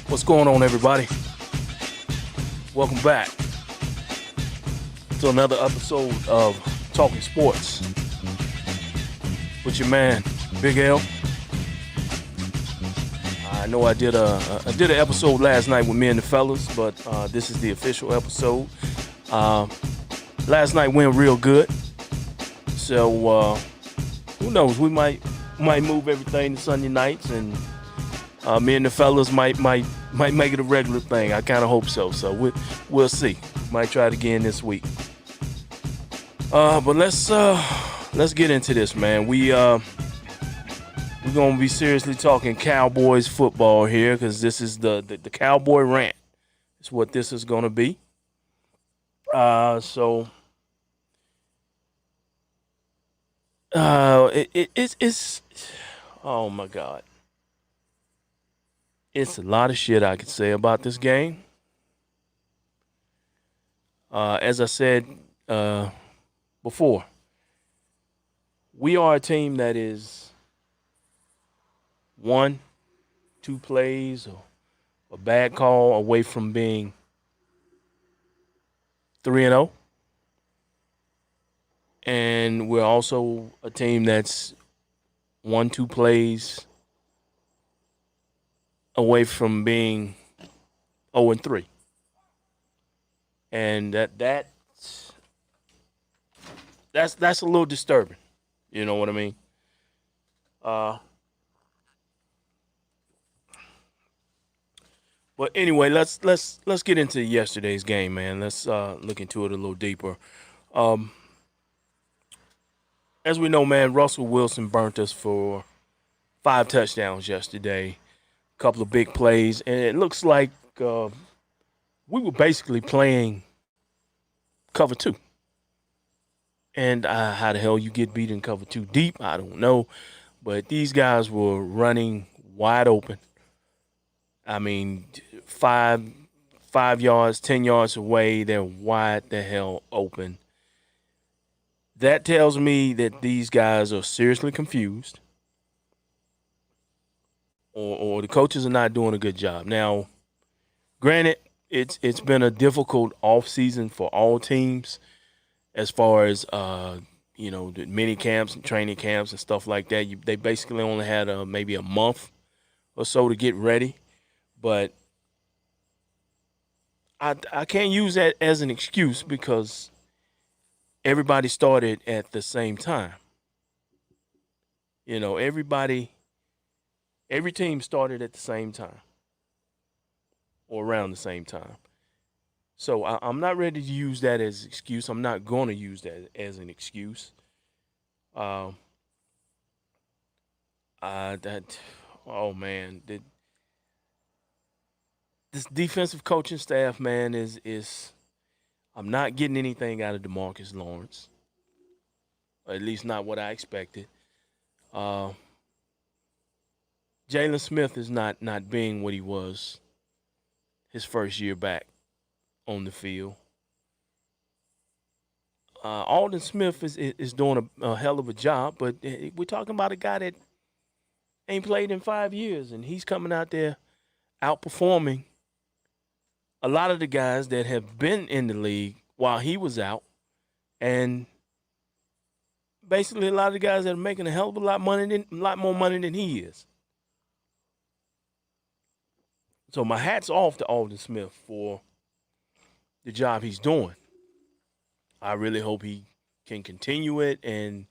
What's going on, everybody? Welcome back to another episode of Talking Sports with your man, Big L. I know I did an episode last night with me and the fellas, but this is the official episode. Last night went real good, so who knows? We might move everything to Sunday nights, and me and the fellas might make it a regular thing. I kind of hope so. So we'll see. Might try it again this week. But let's get into this, man. We're gonna be seriously talking Cowboys football here, because this is the Cowboy rant. It's what this is gonna be. It's oh my God. It's a lot of shit I could say about this game. As I said before, we are a team that is 1-2 plays or a bad call away from being 3-0. And we're also a team that's 1-2 plays away from being 0-3. And that's a little disturbing. You know what I mean? But anyway, let's get into yesterday's game, man. Let's look into it a little deeper. As we know, man, Russell Wilson burnt us for 5 touchdowns yesterday, a couple of big plays, and it looks like we were basically playing cover 2. And how the hell you get beat in cover 2 deep, I don't know. But these guys were running wide open. I mean, 5 yards, 10 yards away, they're wide the hell open. That tells me that these guys are seriously confused, or the coaches are not doing a good job. Now, granted, it's been a difficult offseason for all teams, as far as the mini camps and training camps and stuff like that. They basically only had maybe a month or so to get ready, but I can't use that as an excuse, because everybody started at the same time. You know, every team started at the same time or around the same time. So I'm not ready to use that as an excuse. I'm not going to use that as an excuse. Oh man, this defensive coaching staff, man, is I'm not getting anything out of DeMarcus Lawrence, or at least not what I expected. Jalen Smith is not being what he was his first year back on the field. Alden Smith is doing a hell of a job, but we're talking about a guy that ain't played in 5 years, and he's coming out there outperforming a lot of the guys that have been in the league while he was out, and basically a lot of the guys that are making a hell of a lot more money than he is. So my hat's off to Alden Smith for the job he's doing. I really hope he can continue it, and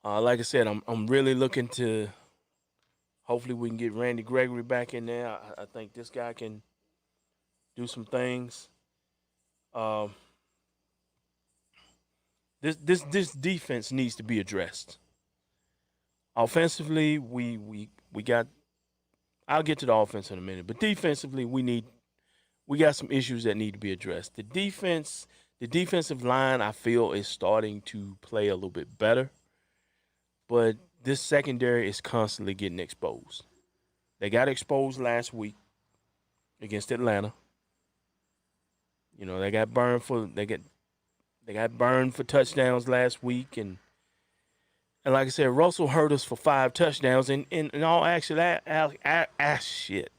like I said, I'm really looking to. Hopefully, we can get Randy Gregory back in there. I think this guy can do some things. This defense needs to be addressed. Offensively, we got. I'll get to the offense in a minute, but defensively, we got some issues that need to be addressed. The defensive line, I feel, is starting to play a little bit better, but this secondary is constantly getting exposed. They got exposed last week against Atlanta. You know, they got burned for touchdowns last week, and And like I said, Russell hurt us for 5 touchdowns. And in all shit.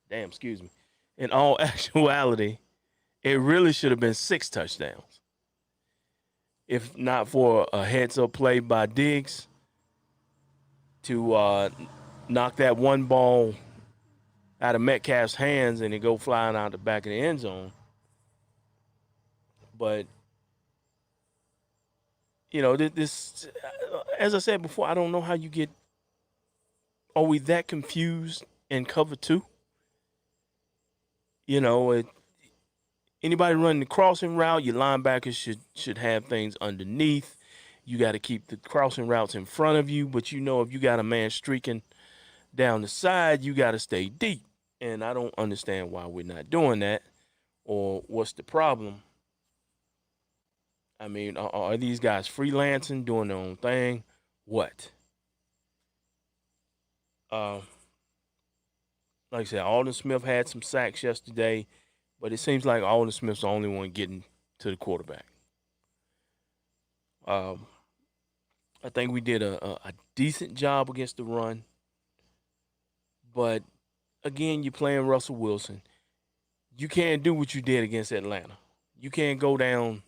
Damn, excuse me. In all actuality, it really should have been 6 touchdowns. If not for a heads-up play by Diggs to knock that one ball out of Metcalf's hands and it go flying out the back of the end zone. But, you know, this, as I said before, I don't know how you get, are we that confused in cover 2? You know, anybody running the crossing route, your linebackers should have things underneath. You got to keep the crossing routes in front of you, but you know if you got a man streaking down the side, you got to stay deep. And I don't understand why we're not doing that, or what's the problem. I mean, are these guys freelancing, doing their own thing? What? Like I said, Alden Smith had some sacks yesterday, but it seems like Alden Smith's the only one getting to the quarterback. I think we did a decent job against the run. But, again, you're playing Russell Wilson. You can't do what you did against Atlanta. You can't go down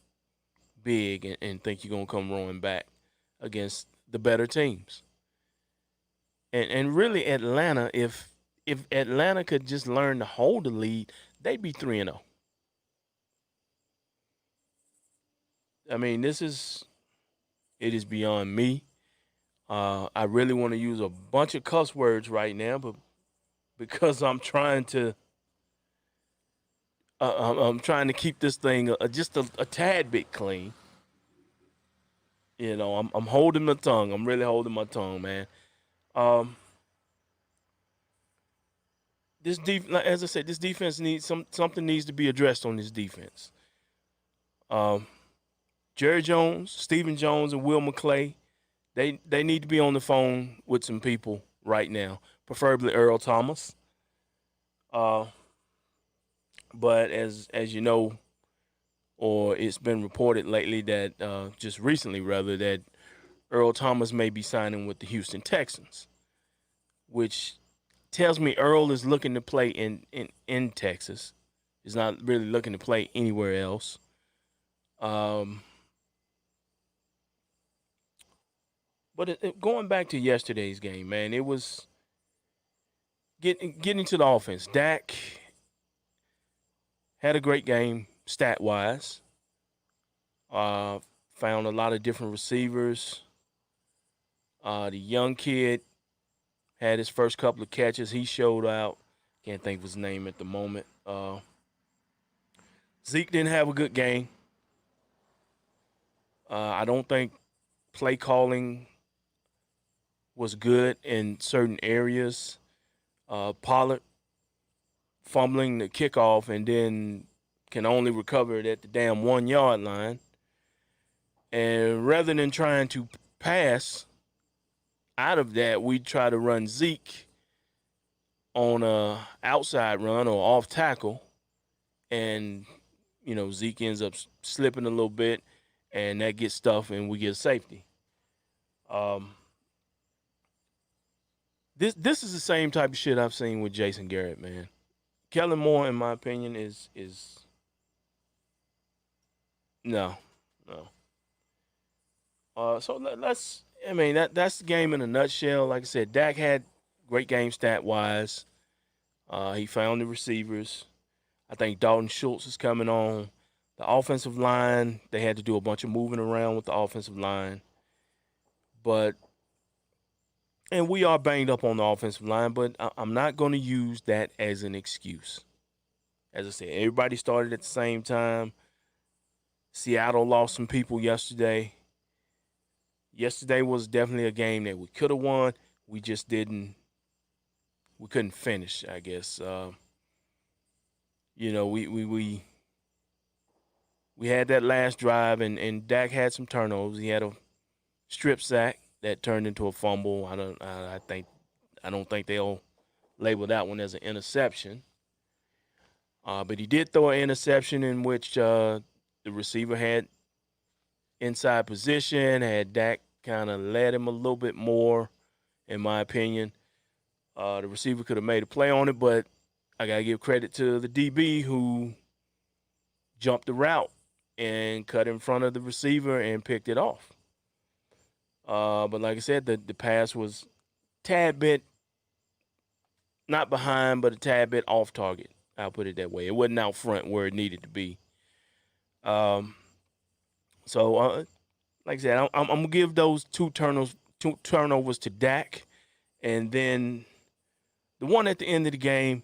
big and think you're going to come roaring back against the better teams. And really, Atlanta, if Atlanta could just learn to hold the lead, they'd be 3-0. I mean, it is beyond me. I really want to use a bunch of cuss words right now, but because I'm trying to keep this thing just a tad bit clean. You know, I'm holding my tongue. I'm really holding my tongue, man. As I said, this defense needs something needs to be addressed on this defense. Jerry Jones, Stephen Jones, and Will McClay, they need to be on the phone with some people right now, preferably Earl Thomas. But as you know, or it's been reported lately that just recently rather, that Earl Thomas may be signing with the Houston Texans, which tells me Earl is looking to play in Texas. He's not really looking to play anywhere else. But going back to yesterday's game, man, it was getting to the offense. Dak had a great game stat-wise. Found a lot of different receivers. The young kid had his first couple of catches. He showed out. Can't think of his name at the moment. Zeke didn't have a good game. I don't think play calling was good in certain areas. Pollard fumbling the kickoff and then can only recover it at the damn 1 yard line. And rather than trying to pass out of that, we try to run Zeke on a outside run or off tackle. And, you know, Zeke ends up slipping a little bit and that gets stuffed and we get safety. This is the same type of shit I've seen with Jason Garrett, man. Kellen Moore, in my opinion, is no. So that's the game in a nutshell. Like I said, Dak had great game stat-wise. He found the receivers. I think Dalton Schultz is coming on. The offensive line, they had to do a bunch of moving around with the offensive line. And we are banged up on the offensive line, but I'm not going to use that as an excuse. As I said, everybody started at the same time. Seattle lost some people yesterday. Yesterday was definitely a game that we could have won. We just didn't. We couldn't finish, I guess. You know, we had that last drive, and Dak had some turnovers. He had a strip sack that turned into a fumble. I don't think they'll label that one as an interception. But he did throw an interception in which the receiver had inside position, had Dak kind of led him a little bit more, in my opinion. The receiver could have made a play on it, but I got to give credit to the DB who jumped the route and cut in front of the receiver and picked it off. But like I said, the pass was tad bit, not behind, but a tad bit off target. I'll put it that way. It wasn't out front where it needed to be. So, like I said, I'm gonna give those two turnovers to Dak, and then the one at the end of the game,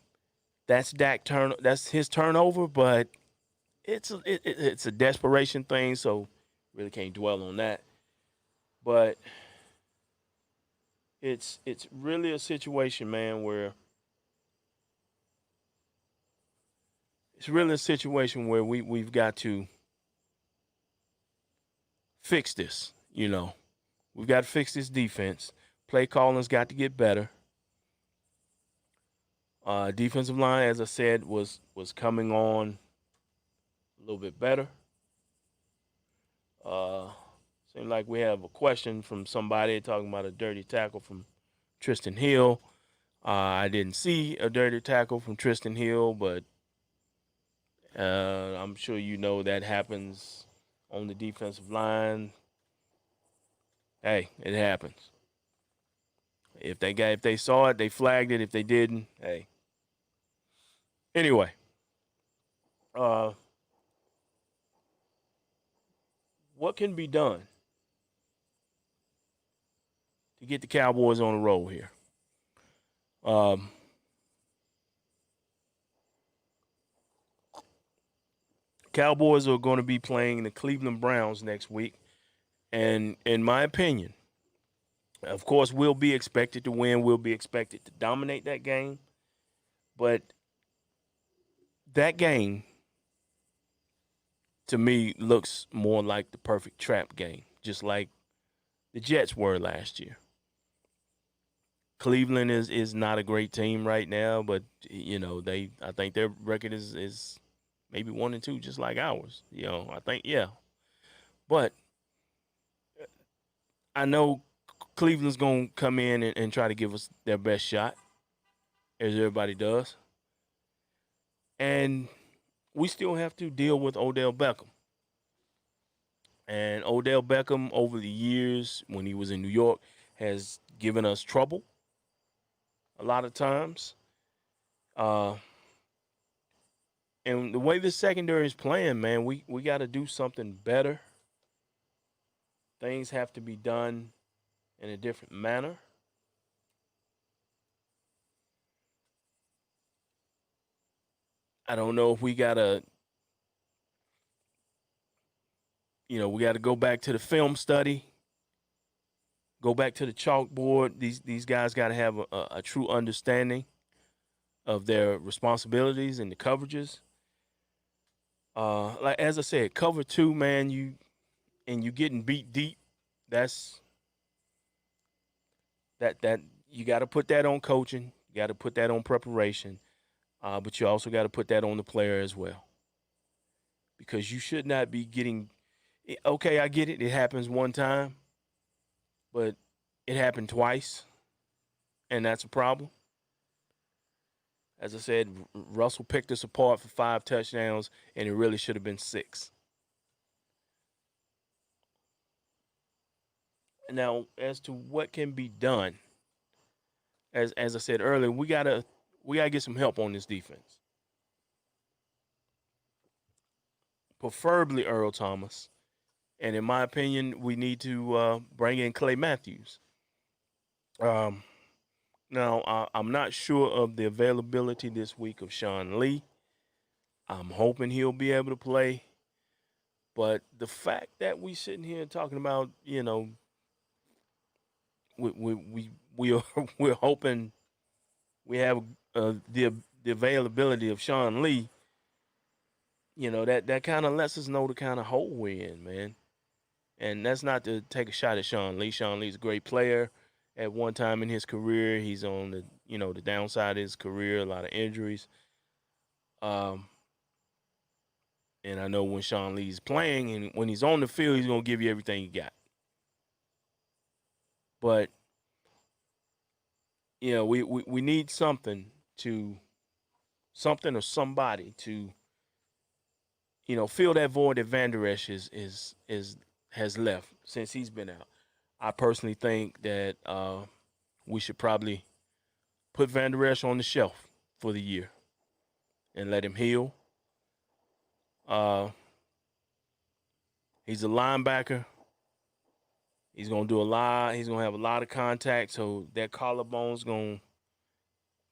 that's that's his turnover, but it's a desperation thing, so really can't dwell on that. But it's really a situation, man, where we've got to fix this. We've got to fix this defense. Play calling's got to get better. Defensive line, as I said, was coming on a little bit better. Seemed like we have a question from somebody talking about a dirty tackle from Tristan Hill. I didn't see a dirty tackle from Tristan Hill, but I'm sure you know that happens on the defensive line. Hey, it happens. If they saw it, they flagged it. If they didn't, hey. Anyway, what can be done to get the Cowboys on the roll here? Cowboys are going to be playing the Cleveland Browns next week, and in my opinion, of course, we'll be expected to win. We'll be expected to dominate that game, but that game, to me, looks more like the perfect trap game, just like the Jets were last year. Cleveland is not a great team right now, but I think their record is maybe 1-2, just like ours. I think, yeah. But I know Cleveland's gonna come in and try to give us their best shot, as everybody does. And we still have to deal with Odell Beckham. And Odell Beckham, over the years, when he was in New York, has given us trouble a lot of times. And the way this secondary is playing, man, we got to do something better. Things have to be done in a different manner. I don't know if we got to, go back to the film study, go back to the chalkboard. These guys got to have a true understanding of their responsibilities and the coverages. Like as I said, cover two, man, you getting beat deep. That's that you got to put that on coaching. You got to put that on preparation, but you also got to put that on the player as well, because you should not be getting. Okay, I get it. It happens one time, but it happened twice, and that's a problem. As I said, Russell picked us apart for 5 touchdowns, and it really should have been 6. Now, as to what can be done, as I said earlier, we gotta get some help on this defense. Preferably Earl Thomas, and in my opinion, we need to bring in Clay Matthews. Now, I'm not sure of the availability this week of Sean Lee. I'm hoping he'll be able to play. But the fact that we sitting here talking about, we are we're hoping we have the availability of Sean Lee. That kind of lets us know the kind of hole we're in, man. And that's not to take a shot at Sean Lee. Sean Lee's a great player. At one time in his career, he's on the downside of his career, a lot of injuries. And I know when Sean Lee's playing and when he's on the field, he's gonna give you everything you got. But we need something or somebody to fill that void that Van Der Esch has left since he's been out. I personally think that we should probably put Van Der Esch on the shelf for the year and let him heal. He's a linebacker. He's gonna do a lot. He's gonna have a lot of contact, so that collarbone's gonna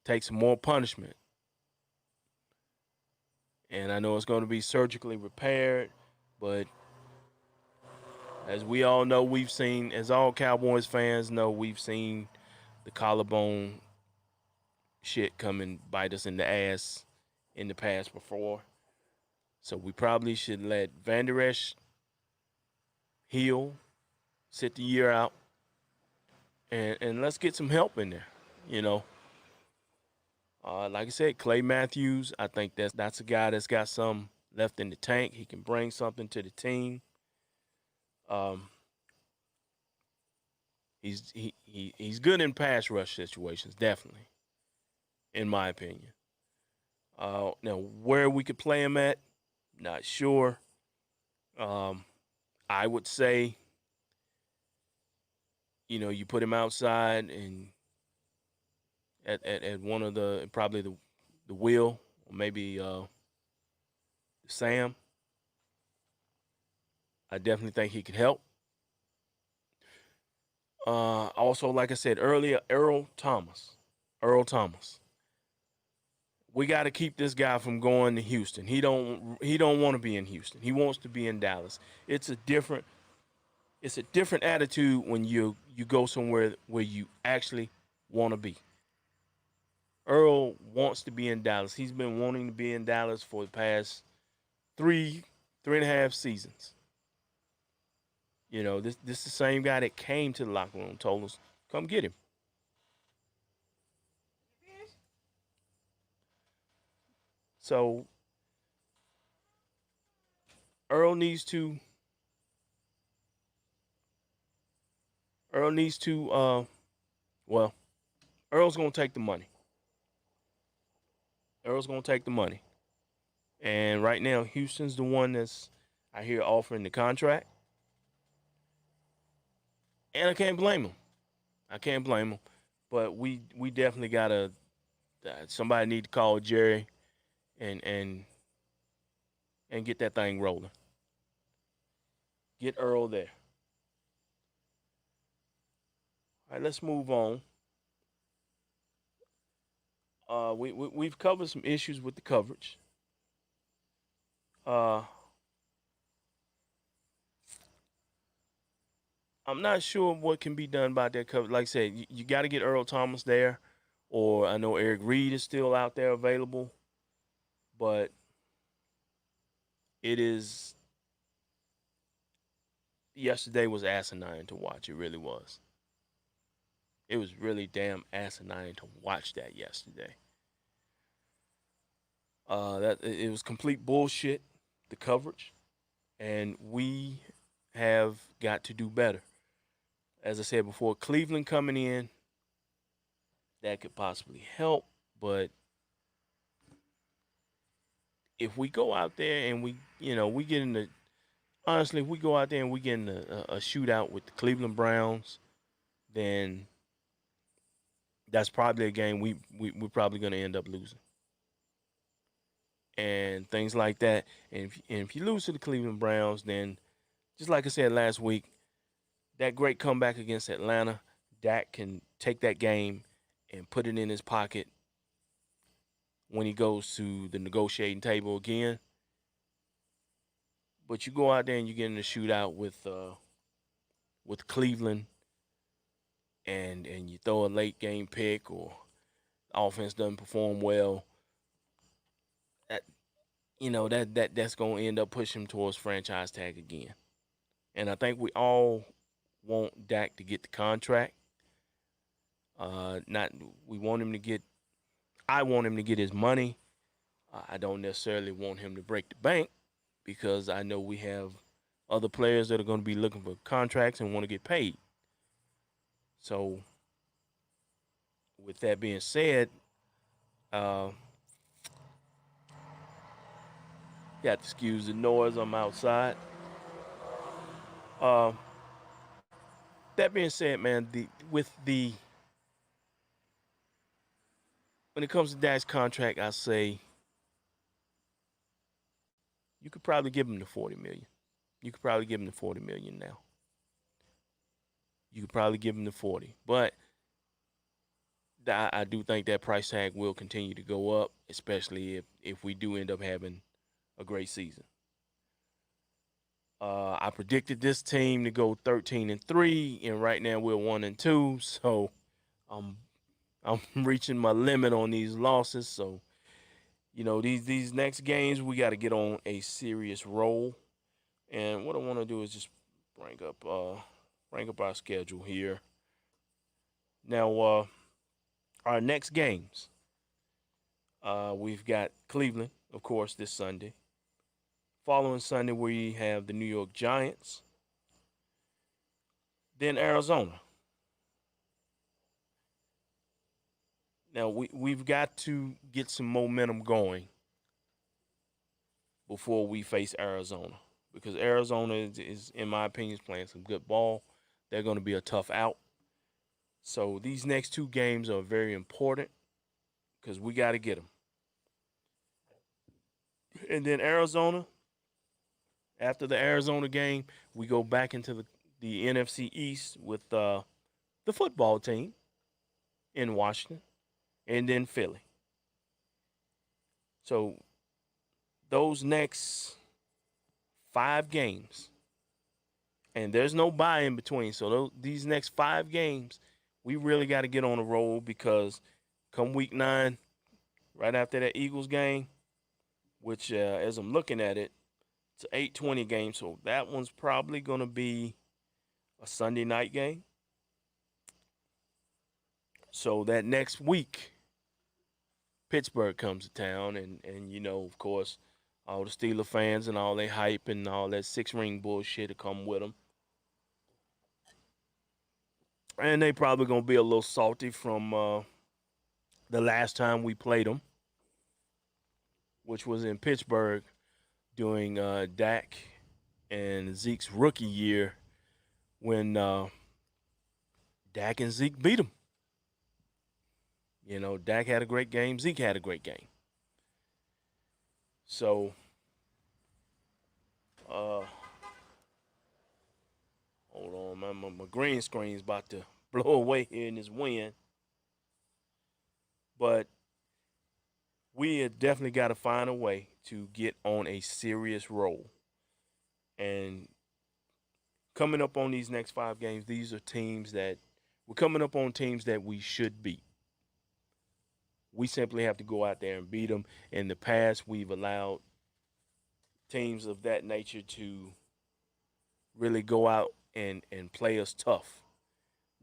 take some more punishment. And I know it's gonna be surgically repaired, but as we all know, as all Cowboys fans know, we've seen the collarbone shit come and bite us in the ass in the past before. So we probably should let Van Der Esch heal, sit the year out, and let's get some help in there. Like I said, Clay Matthews, I think that's a guy that's got some left in the tank. He can bring something to the team. He's good in pass rush situations, definitely, in my opinion. Now, where we could play him at, not sure. I would say, you put him outside and at one of probably the wheel, or maybe Sam. I definitely think he could help. Also, like I said earlier, Earl Thomas. We got to keep this guy from going to Houston. He don't want to be in Houston. He wants to be in Dallas. It's a different attitude when you go somewhere where you actually want to be. Earl wants to be in Dallas. He's been wanting to be in Dallas for the past three and a half seasons. This is the same guy that came to the locker room and told us, come get him. So Earl needs to well, Earl's gonna take the money. And right now, Houston's the one that's, I hear, offering the contract. And I can't blame him. But we definitely gotta, somebody need to call Jerry and get that thing rolling. Get Earl there. All right, let's move on. We've covered some issues with the coverage. I'm not sure what can be done about that coverage. Like I said, you got to get Earl Thomas there, or I know Eric Reed is still out there available, but yesterday was asinine to watch. It really was. It was really damn asinine to watch that yesterday. That it was complete bullshit, the coverage, and we have got to do better. As I said before, Cleveland coming in, that could possibly help, but if we go out there and we get in honestly, if we go out there and we get in a shootout with the Cleveland Browns, then that's probably a game we're probably going to end up losing. And things like that. And if you lose to the Cleveland Browns, then just like I said last week, that great comeback against Atlanta, Dak can take that game and put it in his pocket when he goes to the negotiating table again. But you go out there and you get in a shootout with Cleveland, and you throw a late game pick, or offense doesn't perform well, that's going to end up pushing him towards franchise tag again. And I think we all want Dak to get the contract. I want him to get his money. I don't necessarily want him to break the bank, because I know we have other players that are going to be looking for contracts and want to get paid. So with that being said, you have to excuse the noise. I'm outside. Uh, that being said, man, when it comes to Dak's contract, I say you could probably give him the 40 million. You could probably give him the 40 million now. You could probably give him the 40, but I do think that price tag will continue to go up, especially if we do end up having a great season. I predicted this team to go 13-3, and right now we're 1-2. So I'm reaching my limit on these losses. So these next games we got to get on a serious roll. And what I want to do is just bring up our schedule here. Now our next games, we've got Cleveland, of course, this Sunday. Following Sunday, we have the New York Giants. Then Arizona. Now, we've got to get some momentum going before we face Arizona. Because Arizona is, in my opinion, is playing some good ball. They're going to be a tough out. So these next two games are very important because we got to get them. And then Arizona, after the Arizona game, we go back into the NFC East with the football team in Washington, and then Philly. So those next 5 games, and there's no bye in between. So these next 5 games, we really got to get on the roll because come week 9, right after that Eagles game, which as I'm looking at it, it's an 8:20 game. So that one's probably going to be a Sunday night game. So that next week, Pittsburgh comes to town, and of course, all the Steeler fans and all they hype and all that 6-ring bullshit to come with them. And they probably going to be a little salty from the last time we played them, which was in Pittsburgh during Dak and Zeke's rookie year when Dak and Zeke beat them. Dak had a great game. Zeke had a great game. So, hold on, man. My green screen's about to blow away here in this wind. But we have definitely got to find a way to get on a serious roll. And coming up on these next 5 games, these are teams that we're coming up on teams that we should beat. We simply have to go out there and beat them. In the past, we've allowed teams of that nature to really go out and play us tough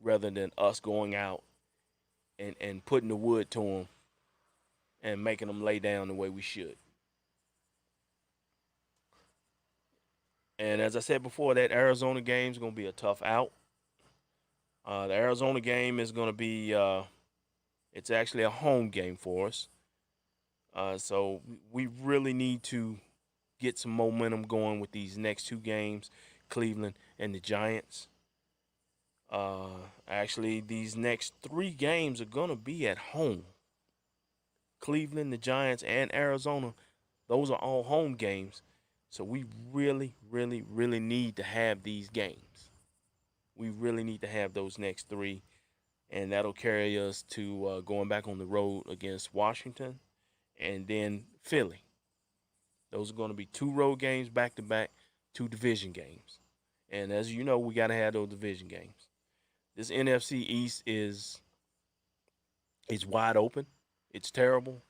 rather than us going out and putting the wood to them and making them lay down the way we should. And as I said before, that Arizona game is going to be a tough out. The Arizona game is going to be it's actually a home game for us. So we really need to get some momentum going with these next 2 games, Cleveland and the Giants. Actually, these next 3 games are going to be at home. Cleveland, the Giants, and Arizona, those are all home games. So we really, really, really need to have these games. We really need to have those next 3. And that'll carry us to going back on the road against Washington and then Philly. Those are going to be 2 road games back to back, 2 division games. And as you know, we got to have those division games. This NFC East is wide open. It's terrible.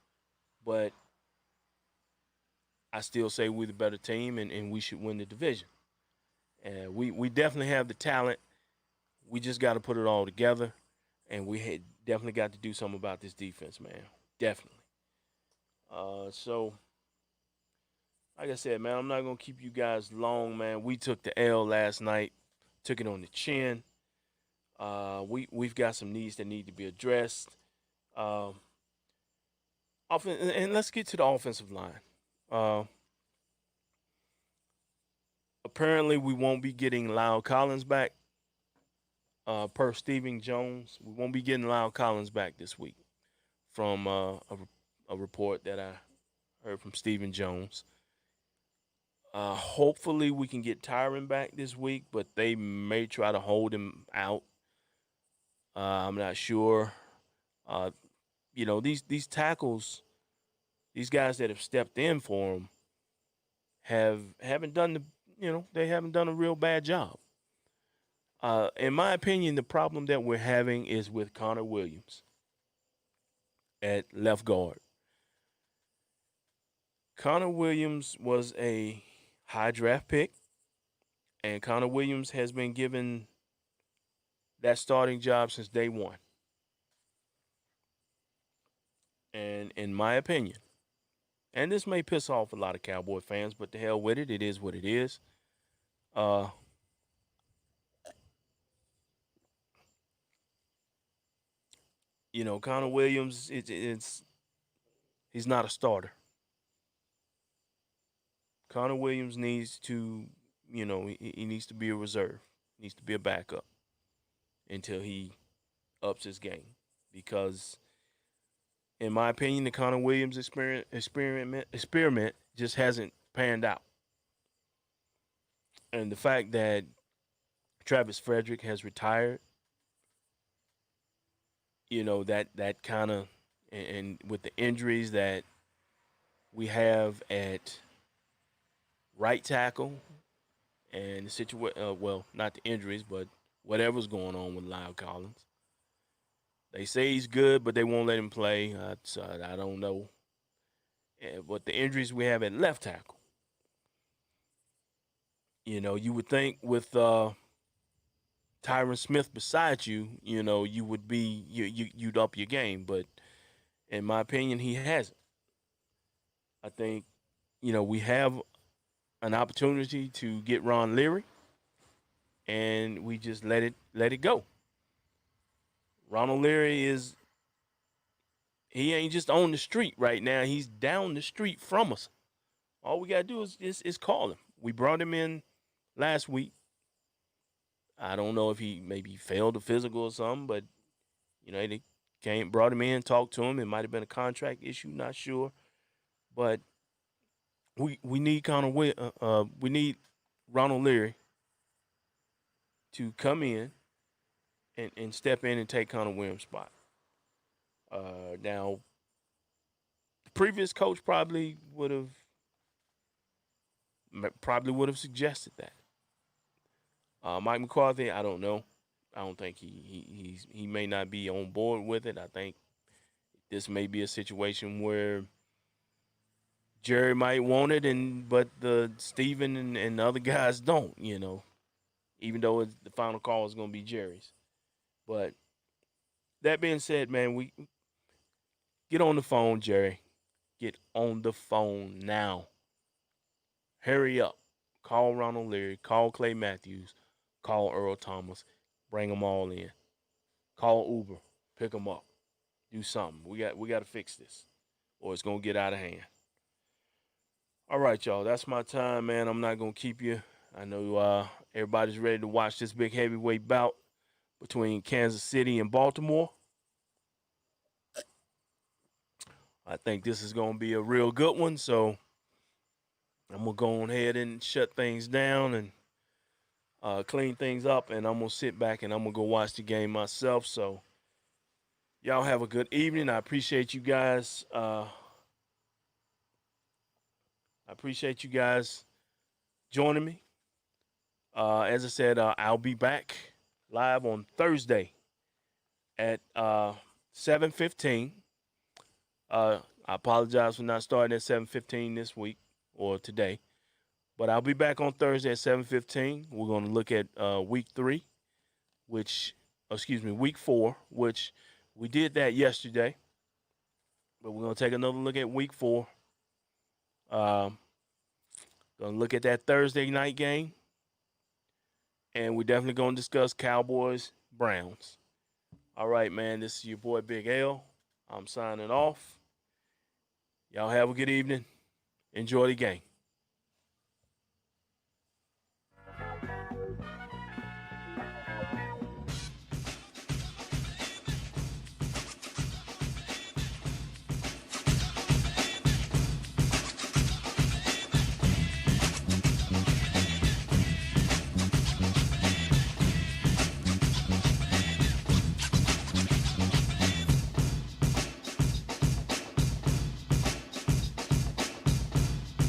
But I still say we're the better team and we should win the division. And we definitely have the talent. We just got to put it all together. And we had definitely got to do something about this defense, man. Definitely. So, like I said, man, I'm not going to keep you guys long, man. We took the L last night. Took it on the chin. We've got some needs that need to be addressed. Um, and let's get to the offensive line. Uh, Apparently, we won't be getting Lyle Collins back. Per Stephen Jones, we won't be getting Lyle Collins back this week from a report that I heard from Stephen Jones. Hopefully, we can get Tyron back this week, but they may try to hold him out. I'm not sure. Uh, these tackles, these guys that have stepped in for him, haven't done they haven't done a real bad job. In my opinion, the problem that we're having is with Connor Williams at left guard. Connor Williams was a high draft pick, and Connor Williams has been given that starting job since day one. And in my opinion, and this may piss off a lot of Cowboy fans, but the hell with it. It is what it is. Uh, Connor Williams, he's not a starter. Connor Williams needs to, he needs to be a reserve. He needs to be a backup until he ups his game. Because, in my opinion, the Connor Williams experiment just hasn't panned out. And the fact that Travis Frederick has retired, that kind of, and with the injuries that we have at right tackle and the situation, well, not the injuries, but whatever's going on with Lyle Collins. They say he's good, but they won't let him play. So I don't know. But the injuries we have at left tackle, you would think with Tyron Smith beside you, you would be you'd up your game, but in my opinion, he hasn't. I think we have an opportunity to get Ron Leary, and we just let it go. Ronald Leary he ain't just on the street right now. He's down the street from us. All we gotta do is call him. We brought him in last week. I don't know if he maybe failed a physical or something, but they brought him in, talked to him. It might have been a contract issue, not sure. But we need we need Ronald Leary to come in and step in and take Connor Williams' spot. Now, the previous coach probably would have suggested that. Mike McCarthy, I don't know. I don't think he may not be on board with it. I think this may be a situation where Jerry might want it, but the Steven and the other guys don't. Even though the final call is going to be Jerry's. But that being said, man, we get on the phone, Jerry. Get on the phone now. Hurry up. Call Ronald Leary. Call Clay Matthews. Call Earl Thomas. Bring them all in. Call Uber. Pick them up. Do something. We got to fix this, or it's gonna get out of hand. All right, y'all. That's my time, man. I'm not gonna keep you. I know everybody's ready to watch this big heavyweight bout between Kansas City and Baltimore. I think this is gonna be a real good one. So I'm gonna go on ahead and shut things down and clean things up, and I'm gonna sit back and I'm gonna go watch the game myself. So y'all have a good evening. I appreciate you guys. I appreciate you guys joining me. As I said, I'll be back live on Thursday at 7:15. I apologize for not starting at 7:15 this week or today, but I'll be back on Thursday at 7:15. We're going to look at week 4, which we did that yesterday, but we're going to take another look at week 4. Going to look at that Thursday night game, and we're definitely going to discuss Cowboys Browns. All right, man. This is your boy Big L. I'm signing off. Y'all have a good evening. Enjoy the game.